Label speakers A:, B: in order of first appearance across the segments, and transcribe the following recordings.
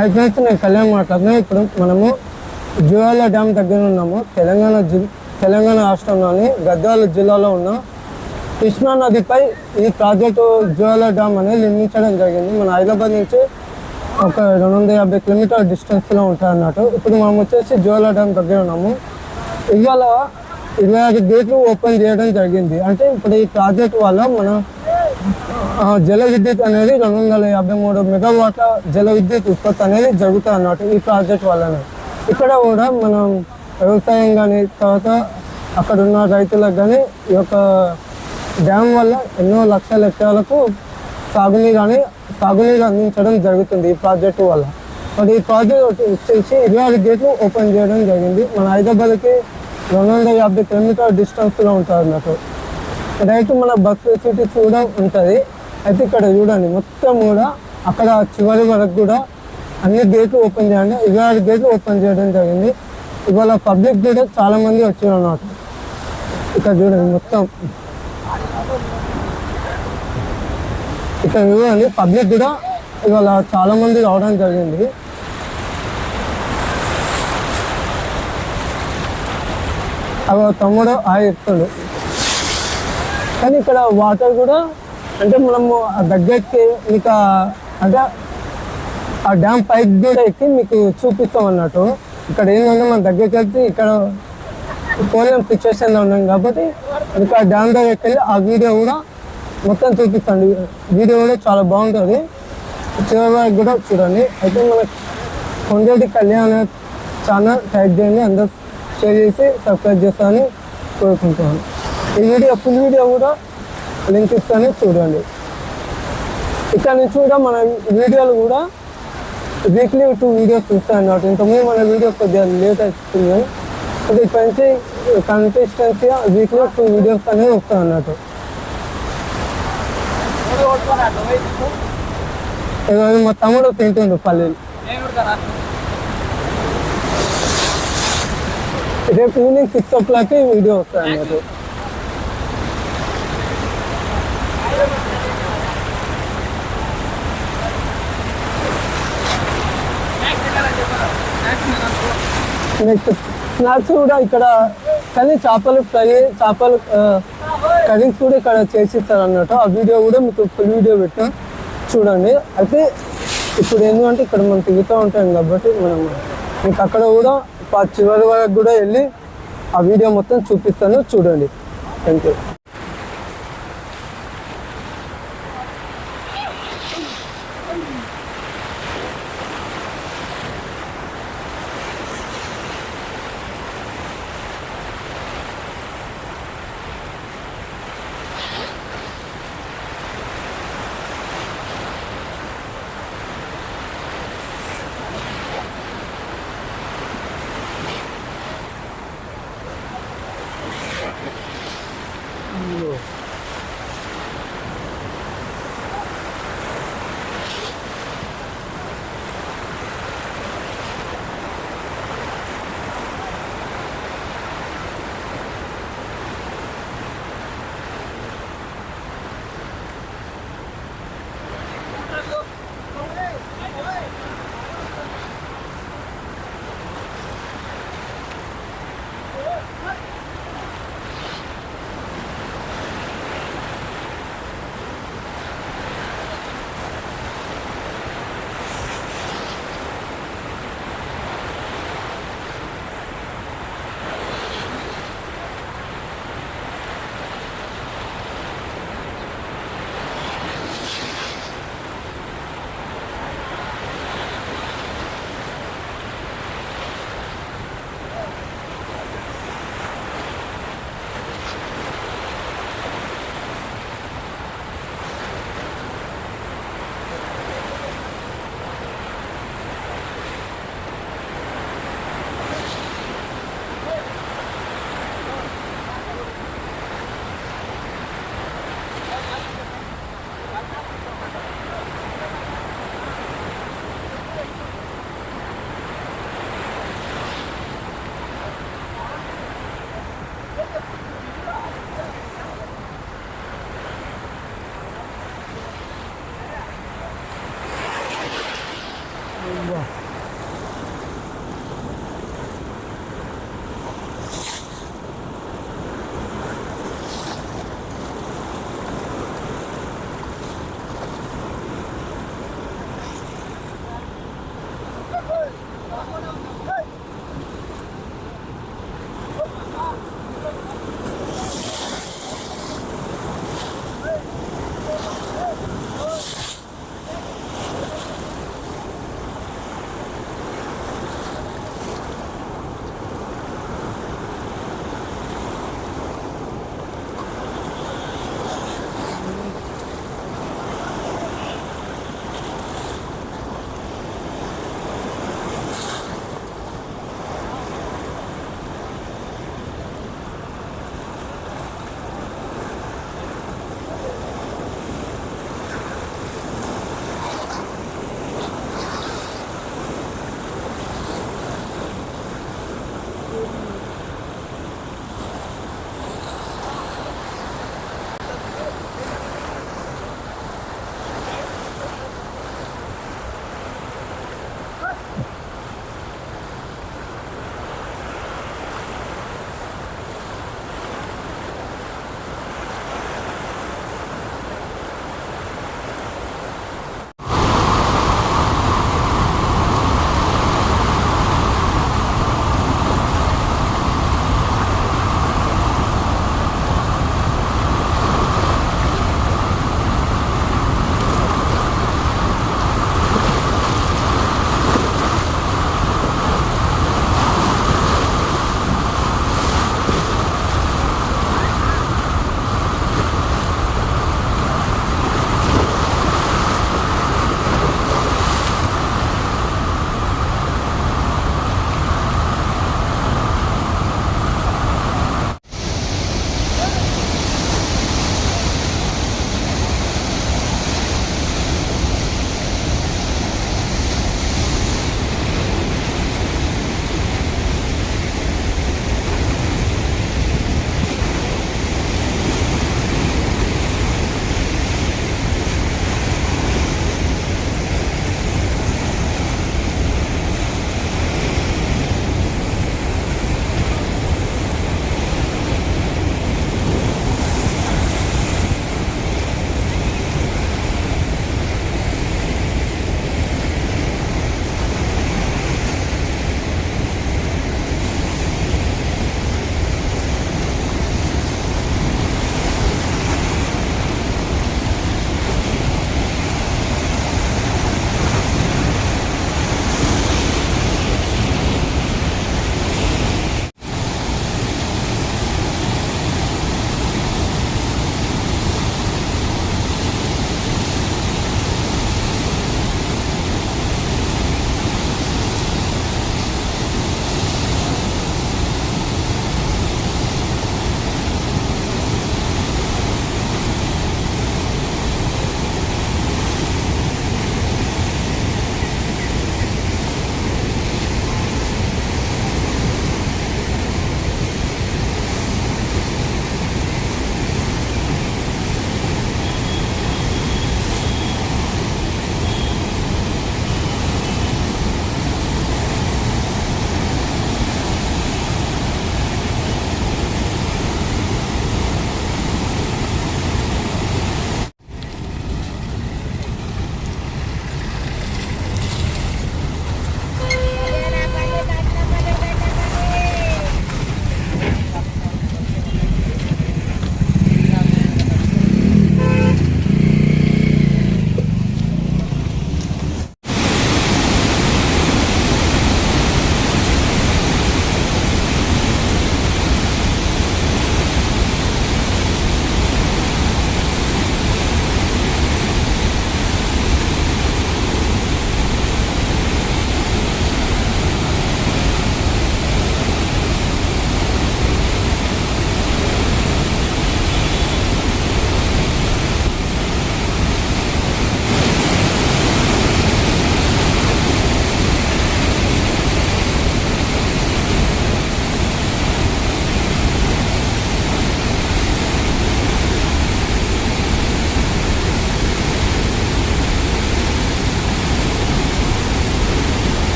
A: అయితే నేను కళ్యాణ్ మాట్లాడుతున్నాను. ఇప్పుడు మనము జురాల డ్యామ్ దగ్గర ఉన్నాము. తెలంగాణ రాష్ట్రంలోని గద్వాల జిల్లాలో ఉన్న కృష్ణా నదిపై ఈ ప్రాజెక్టు జురాల డ్యామ్ అనేది నిర్మించడం జరిగింది. మన హైదరాబాద్ నుంచి ఒక 250 కిలోమీటర్ డిస్టెన్స్లో ఉంటుంది అన్నట్టు. ఇప్పుడు మనం వచ్చేసి జురాల డ్యామ్ దగ్గర ఉన్నాము. ఇవాళ 26 గేట్లు ఓపెన్ చేయడం జరిగింది. అంటే ఇప్పుడు ఈ ప్రాజెక్ట్ వల్ల మన జల విద్యుత్ అనేది 253 మెగావాట్ల జల విద్యుత్ ఉత్పత్తి అనేది జరుగుతుంది అన్నట్టు ఈ ప్రాజెక్ట్ వలన. ఇక్కడ కూడా మనం వ్యవసాయం కానీ తర్వాత అక్కడ ఉన్న రైతులకు కానీ ఈ యొక్క డ్యామ్ వల్ల ఎన్నో లక్షల ఎకరాలకు సాగునీరు అందించడం జరుగుతుంది ఈ ప్రాజెక్టు వల్ల. మరి ఈ ప్రాజెక్ట్ వచ్చేసి 26 గేట్లు ఓపెన్ చేయడం జరిగింది. మన హైదరాబాద్కి 250 కిలోమీటర్ డిస్టెన్స్లో ఉంటుంది అన్నట్టు. రైతు మన బస్ ఫెసిలిటీస్ కూడా ఉంటుంది. అయితే ఇక్కడ చూడండి మొత్తం కూడా అక్కడ చివరి వరకు కూడా అన్ని గేట్లు ఓపెన్ చేయండి. 26 గేట్లు ఓపెన్ చేయడం జరిగింది. ఇవాళ పబ్లిక్ కూడా చాలామంది వచ్చారు అన్నమాట. ఇక్కడ చూడండి మొత్తం ఇక్కడ చూడండి పబ్లిక్ కూడా ఇవాళ చాలామంది రావడం జరిగింది. అవి తమ్ముడు చెప్తాడు. కానీ ఇక్కడ వాటర్ కూడా అంటే మనము దగ్గరికి మీకు అంటే ఆ డ్యామ్ పైకి కూడా ఎక్కి మీకు చూపిస్తాం అన్నట్టు. ఇక్కడ ఏంటంటే మన దగ్గరికి వెళ్తే ఇక్కడ పోలేం సిచ్యువేషన్లో ఉన్నాం కాబట్టి మీకు ఆ డ్యామ్ దగ్గరికి వెళ్ళి ఆ వీడియో కూడా మొత్తం చూపిస్తాండి. వీడియో కూడా చాలా బాగుంటుంది. చివరి కూడా చూడండి. అయితే మన కొండటి కళ్యాణ ఛానల్ టైప్ చేయండి, అందరూ షేర్ చేసి సబ్స్క్రైబ్ చేస్తానని కోరుకుంటున్నాను. ఈ వీడియో ఫుల్ వీడియో కూడా లింక్ ఇస్తాను చూడండి. ఇక్కడ నుంచి కూడా మన వీడియోలు కూడా వీక్లీ 2 వీడియోస్ ఇస్తాను అన్నమాట. ఇంతకుముందు మన వీడియో కొద్దిగా లేట్ అవుతుంది. అది ఇక్కడ నుంచి కన్సిస్టెన్సీగా వీక్లీ 2 వీడియోస్ అనేది వస్తాయి అన్నట్టు. ఈరోజు మా తమ్ముడు తింటుండు పల్లీలు. రేపు ఈవినింగ్ 6 o'clock వీడియో వస్తాయి అన్నట్టు. నెక్స్ట్ స్నాక్స్ కూడా ఇక్కడ కానీ చేపలు ఫ్రై చేపలు కర్రీస్ కూడా ఇక్కడ చేసిస్తారు అన్నట్టు. ఆ వీడియో కూడా మీకు ఫుల్ వీడియో పెట్టాం చూడండి. అయితే ఇప్పుడు ఏంటంటే ఇక్కడ మనం తిరుగుతూ ఉంటాం కాబట్టి మనం మీకు అక్కడ కూడా చివరి వరకు కూడా వెళ్ళి ఆ వీడియో మొత్తం చూపిస్తాను చూడండి. Thank you.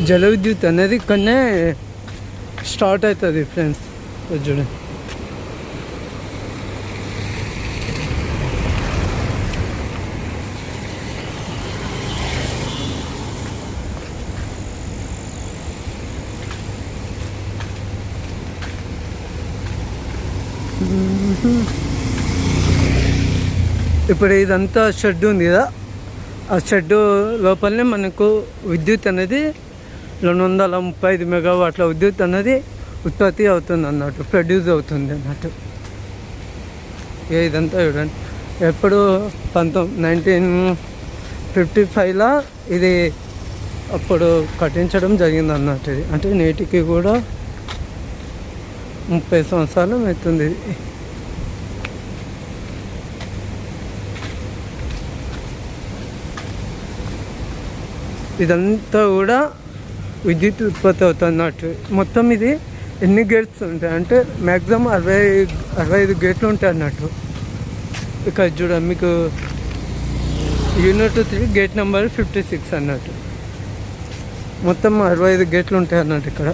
A: జల విద్యుత్ అనేది ఇక్కడనే స్టార్ట్ అవుతుంది ఫ్రెండ్స్. చూడండి, ఇప్పుడు ఇదంతా షెడ్ ఉంది కదా, ఆ షెడ్ లోపలనే మనకు విద్యుత్ అనేది 235 మెగావాట్ల విద్యుత్ అనేది ఉత్పత్తి అవుతుంది అన్నట్టు, ప్రొడ్యూస్ అవుతుంది అన్నట్టు. ఇదంతా చూడండి, ఎప్పుడు 1955లో ఇది అప్పుడు కట్టించడం జరిగింది అన్నట్టు. ఇది అంటే నేటికి కూడా 30 సంవత్సరాలు అవుతుంది. ఇదంతా కూడా విద్యుత్ ఉత్పత్తి అవుతున్నట్టు. మొత్తం ఇది ఎన్ని గేట్స్ ఉంటాయి అంటే మ్యాక్సిమం 65 గేట్లు ఉంటాయి అన్నట్టు. ఇక్కడ చూడండి, మీకు యూనిట్ 3 గేట్ నెంబర్ 56 అన్నట్టు. మొత్తం 65 గేట్లు ఉంటాయి అన్నట్టు ఇక్కడ.